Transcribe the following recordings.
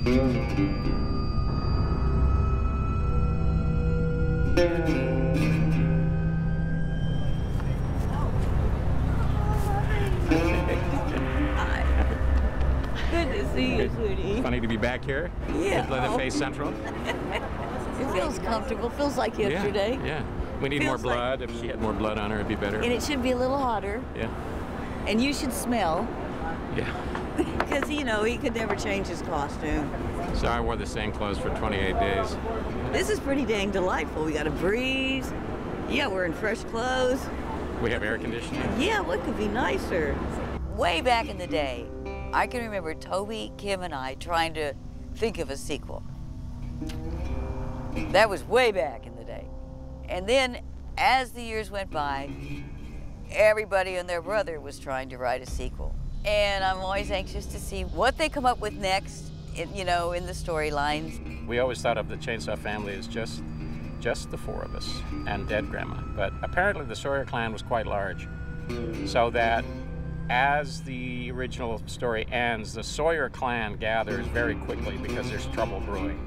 Good to see you, sweetie. Funny to be back here. Yeah. Leatherface Central. It feels comfortable. Feels like yesterday. Yeah. We need more blood. If she had more blood on her, it'd be better. And it should be a little hotter. Yeah. And you should smell. Yeah. Because, you know, he could never change his costume. So I wore the same clothes for 28 days. This is pretty dang delightful. We got a breeze. Yeah, we're in fresh clothes. We have air conditioning. Yeah, what could be nicer? Way back in the day, I can remember Toby, Kim, and I trying to think of a sequel. That was way back in the day. And then, as the years went by, everybody and their brother was trying to write a sequel. And I'm always anxious to see what they come up with next, you know, in the storylines. We always thought of the Chainsaw family as just the four of us and dead grandma. But apparently the Sawyer clan was quite large. So that as the original story ends, the Sawyer clan gathers very quickly because there's trouble brewing.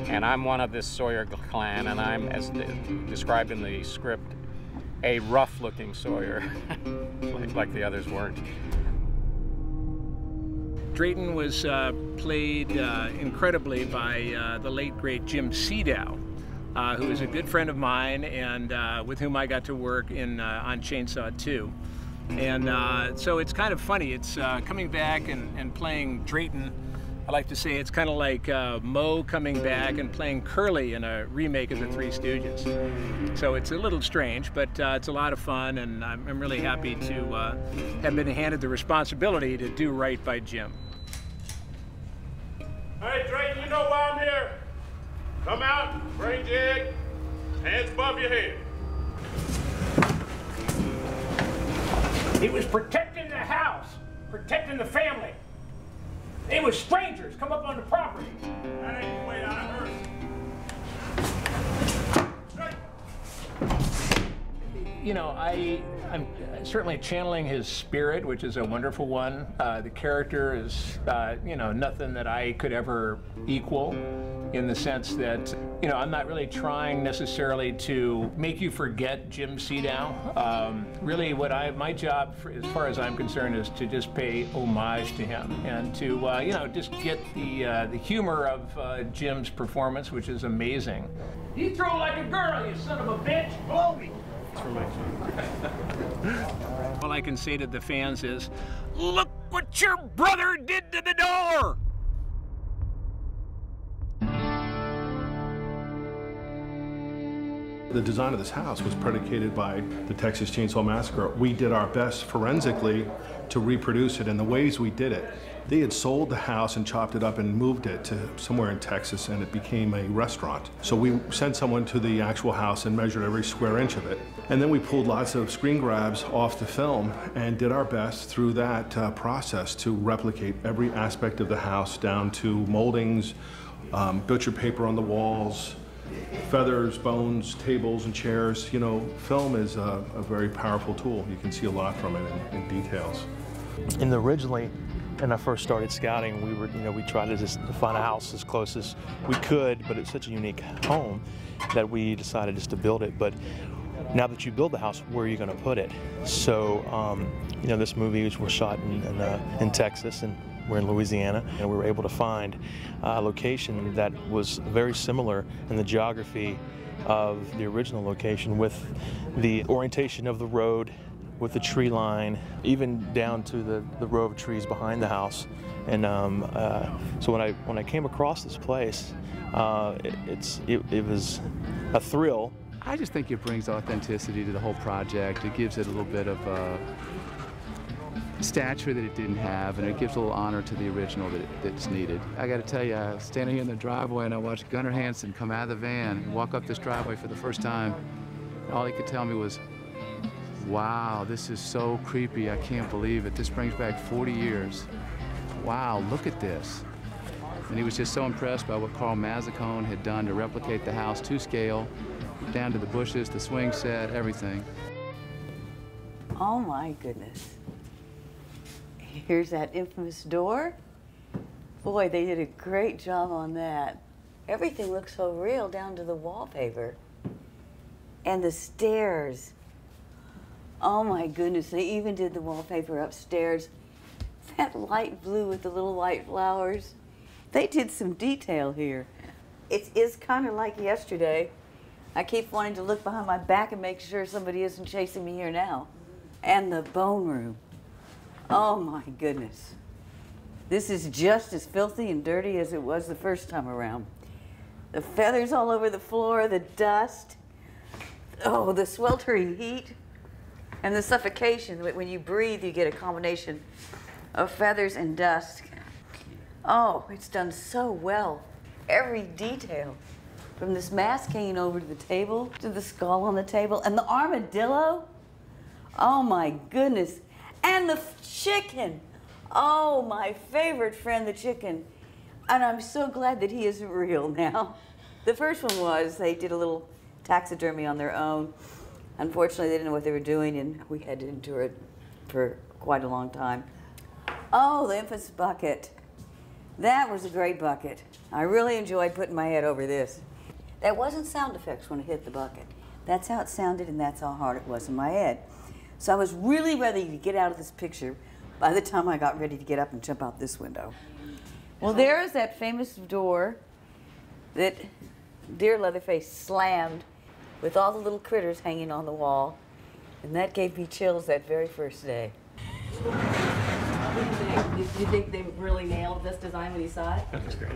And I'm one of this Sawyer clan, and I'm, as described in the script, a rough-looking Sawyer, like the others weren't. Drayton was played incredibly by the late, great Jim Seadow, who is a good friend of mine and with whom I got to work on Chainsaw 2. And so it's kind of funny. It's coming back and playing Drayton. I like to say it's kind of like Moe coming back and playing Curly in a remake of The Three Stooges. So it's a little strange, but it's a lot of fun, and I'm really happy to have been handed the responsibility to do right by Jim. Hey, Drayton, you know why I'm here. Come out, bring jig, hands above your head. He was protecting the house, protecting the family. They were strangers come up on the property. That ain't the way I heard it. You know, I'm certainly channeling his spirit, which is a wonderful one. The character is, you know, nothing that I could ever equal, in the sense that, you know, I'm not really trying necessarily to make you forget Jim Seadow. Really, my job, as far as I'm concerned, is to just pay homage to him and to, you know, just get the humor of Jim's performance, which is amazing. You throw like a girl, you son of a bitch! Blow me! All I can say to the fans is, look what your brother did to the door! The design of this house was predicated by the Texas Chainsaw Massacre. We did our best forensically to reproduce it, and the ways we did it. They had sold the house and chopped it up and moved it to somewhere in Texas, and it became a restaurant. So we sent someone to the actual house and measured every square inch of it. And then we pulled lots of screen grabs off the film and did our best through that process to replicate every aspect of the house, down to moldings, butcher paper on the walls, feathers, bones, tables, and chairs. You know, film is a very powerful tool. You can see a lot from it in details. And originally, when I first started scouting, we tried to just find a house as close as we could, but it's such a unique home that we decided just to build it. But now that you build the house, where are you going to put it? So, you know, this movie was shot in Texas, and we're in Louisiana, and we were able to find a location that was very similar in the geography of the original location, with the orientation of the road, with the tree line, even down to the row of trees behind the house. And so when I came across this place, it was a thrill. I just think it brings authenticity to the whole project. It gives it a little bit of stature that it didn't have, and it gives a little honor to the original that's needed. I got to tell you, I was standing here in the driveway and I watched Gunnar Hansen come out of the van and walk up this driveway for the first time. All he could tell me was, wow, this is so creepy, I can't believe it. This brings back 40 years. Wow, look at this. And he was just so impressed by what Carl Mazzacone had done to replicate the house to scale, down to the bushes, the swing set, everything. Oh my goodness. Here's that infamous door. Boy, they did a great job on that. Everything looks so real down to the wallpaper. And the stairs. Oh my goodness, they even did the wallpaper upstairs. That light blue with the little white flowers. They did some detail here. It is kind of like yesterday. I keep wanting to look behind my back and make sure somebody isn't chasing me here now. And the bone room. Oh my goodness. This is just as filthy and dirty as it was the first time around. The feathers all over the floor, the dust. Oh, the sweltering heat and the suffocation. When you breathe, you get a combination of feathers and dust. Oh, it's done so well. Every detail. From this mask hanging over to the table, to the skull on the table, and the armadillo. Oh my goodness. And the chicken. Oh, my favorite friend, the chicken. And I'm so glad that he isn't real now. The first one was, they did a little taxidermy on their own. Unfortunately, they didn't know what they were doing, and we had to endure it for quite a long time. Oh, the infamous bucket. That was a great bucket. I really enjoyed putting my head over this. That wasn't sound effects when it hit the bucket. That's how it sounded, and that's how hard it was in my head. So I was really ready to get out of this picture by the time I got ready to get up and jump out this window. Well, there's that famous door that dear Leatherface slammed with all the little critters hanging on the wall, and that gave me chills that very first day. What do you think? Did you think they really nailed this design when you saw it? That was great.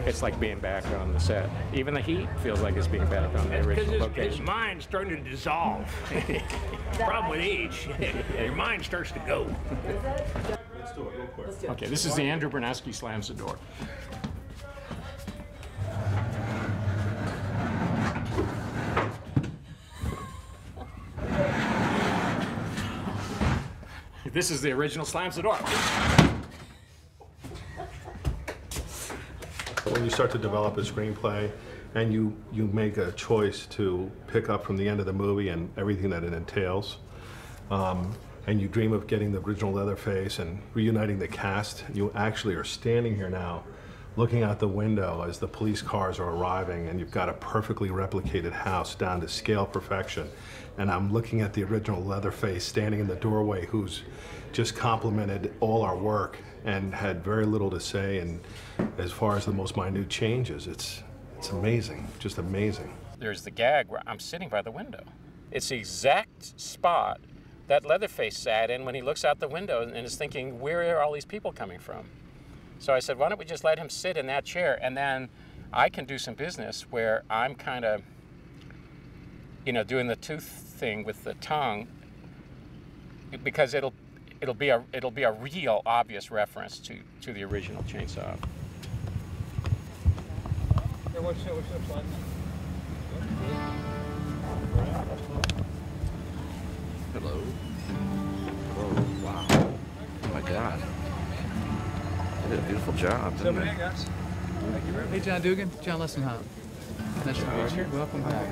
It's like being back on the set. Even the heat feels like it's being back on the original location. His mind's starting to dissolve. Problem with age, your mind starts to go. Let's do it real quick. Okay, this is the Andrew Bernowski slams the door. This is the original slams the door. When you start to develop a screenplay and you make a choice to pick up from the end of the movie and everything that it entails, and you dream of getting the original Leatherface and reuniting the cast, you actually are standing here now looking out the window as the police cars are arriving, and you've got a perfectly replicated house down to scale perfection. And I'm looking at the original Leatherface standing in the doorway, who's just complimented all our work and had very little to say, and as far as the most minute changes, it's amazing, just amazing. There's the gag where I'm sitting by the window. It's the exact spot that Leatherface sat in when he looks out the window and is thinking, where are all these people coming from? So I said, why don't we just let him sit in that chair, and then I can do some business where I'm kind of, you know, doing the tooth thing with the tongue, because it'll be a real obvious reference to the original chainsaw. Hello. Oh, wow. Oh my God. They did a beautiful job, didn't they? Hey, John Dugan. John Lessenhop. Nice to meet you. Welcome back.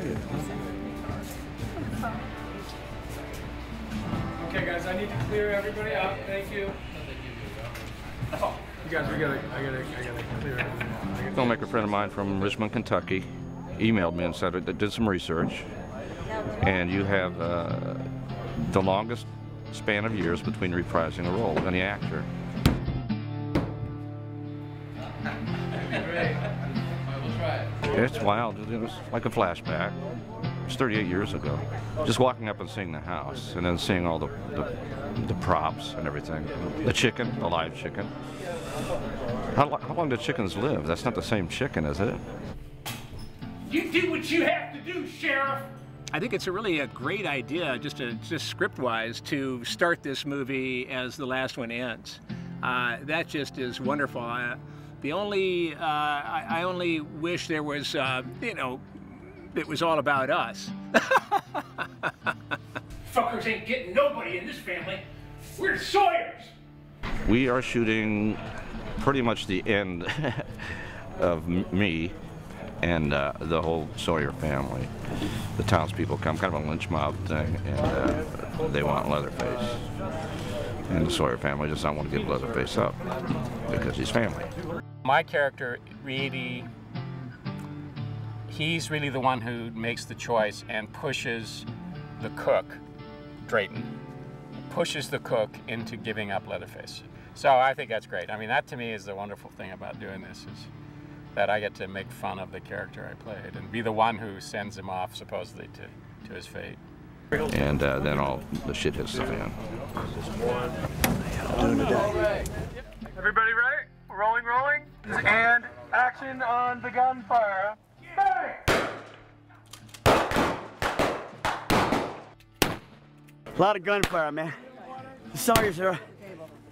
Okay, guys, I need to clear everybody out. Thank you. Oh, you guys, I gotta clear everything. A filmmaker friend of mine from Richmond, Kentucky, emailed me and said that did some research, and you have the longest span of years between reprising a role of any actor. It's wild. It was like a flashback. It was 38 years ago. Just walking up and seeing the house, and then seeing all the props and everything. The chicken, the live chicken. How long do chickens live? That's not the same chicken, is it? You do what you have to do, Sheriff. I think it's really a great idea, just script-wise, to start this movie as the last one ends. That just is wonderful. I only wish there was, you know, it was all about us. Fuckers ain't getting nobody in this family. We're the Sawyers. We are shooting pretty much the end of me and the whole Sawyer family. The townspeople come, kind of a lynch mob thing, and they want Leatherface. And the Sawyer family does not want to give Leatherface up. because he's family. My character really, he's really the one who makes the choice and pushes the cook, Drayton, pushes the cook into giving up Leatherface. So I think that's great. I mean, that to me is the wonderful thing about doing this, is that I get to make fun of the character I played and be the one who sends him off supposedly to his fate. And then all the shit hits the fan. Everybody ready? Rolling, and action on the gunfire. Bang! A lot of gunfire, man. Sorry, sir.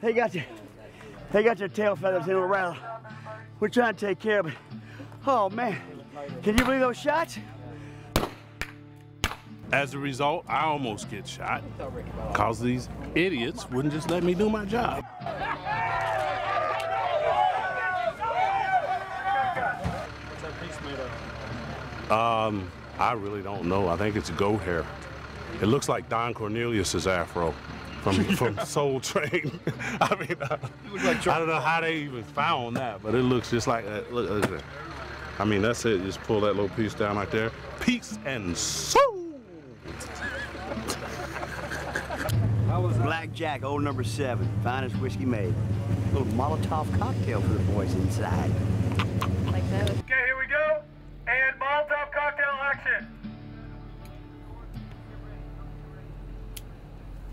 They got your tail feathers in a rattle. We're trying to take care of it. Oh, man. Can you believe those shots? As a result, I almost get shot because these idiots wouldn't just let me do my job. I really don't know. I think it's goat hair. It looks like Don Cornelius's afro from Soul Train. I mean, I don't know how they even found that, but it looks just like that. Look. I mean, that's it. Just pull that little piece down right there. Peace and soul. Black Jack, old number 7, finest whiskey made. A little Molotov cocktail for the boys inside. Like that. Okay, here we go. And Molotov cocktail action.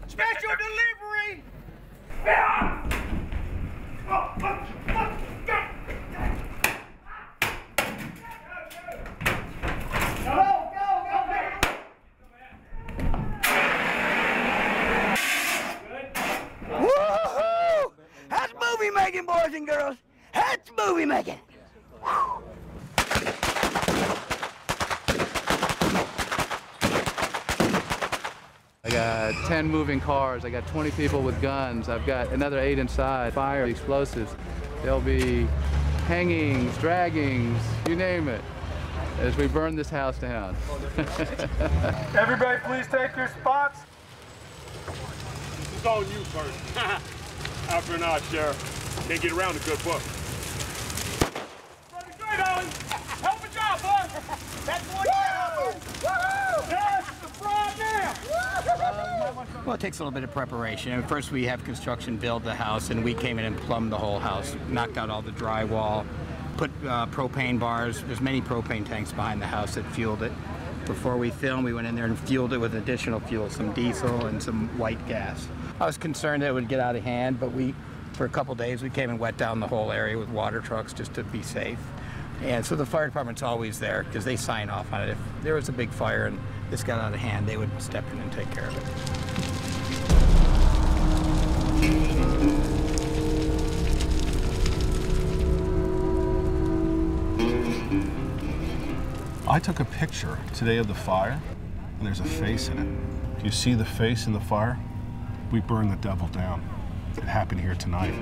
Special delivery! Woohoo! That's movie making, boys and girls. That's movie making. I got 10 moving cars, I got 20 people with guns, I've got another 8 inside, fire, explosives. There'll be hangings, draggings, you name it, as we burn this house down. Everybody please take your spots. This is on you first. After an odd, Sheriff. Can't get around a good book. Running great, Ollie. Help a job, boy. That's what you do. Yes, the fraud now. Well, it takes a little bit of preparation. And first we have construction build the house, and we came in and plumbed the whole house, knocked out all the drywall, put propane bars. There's many propane tanks behind the house that fueled it. Before we filmed, we went in there and fueled it with additional fuel, some diesel and some white gas. I was concerned that it would get out of hand, but for a couple days, we came and wet down the whole area with water trucks just to be safe. And so the fire department's always there because they sign off on it. If there was a big fire and this got out of hand, they would step in and take care of it. I took a picture today of the fire, and there's a face in it. Do you see the face in the fire? We burned the devil down. It happened here tonight.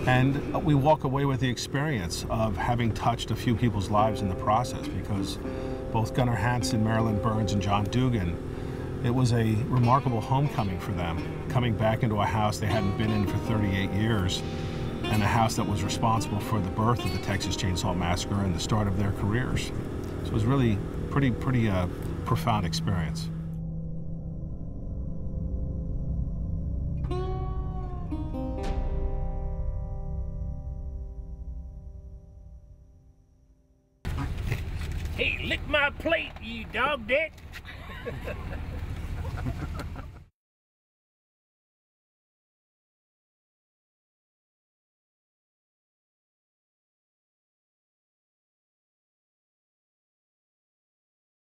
And we walk away with the experience of having touched a few people's lives in the process, because both Gunnar Hansen, Marilyn Burns, and John Dugan, it was a remarkable homecoming for them, coming back into a house they hadn't been in for 38 years, and a house that was responsible for the birth of the Texas Chainsaw Massacre and the start of their careers. So it was really pretty profound experience. Hey, lick my plate, you dog dick.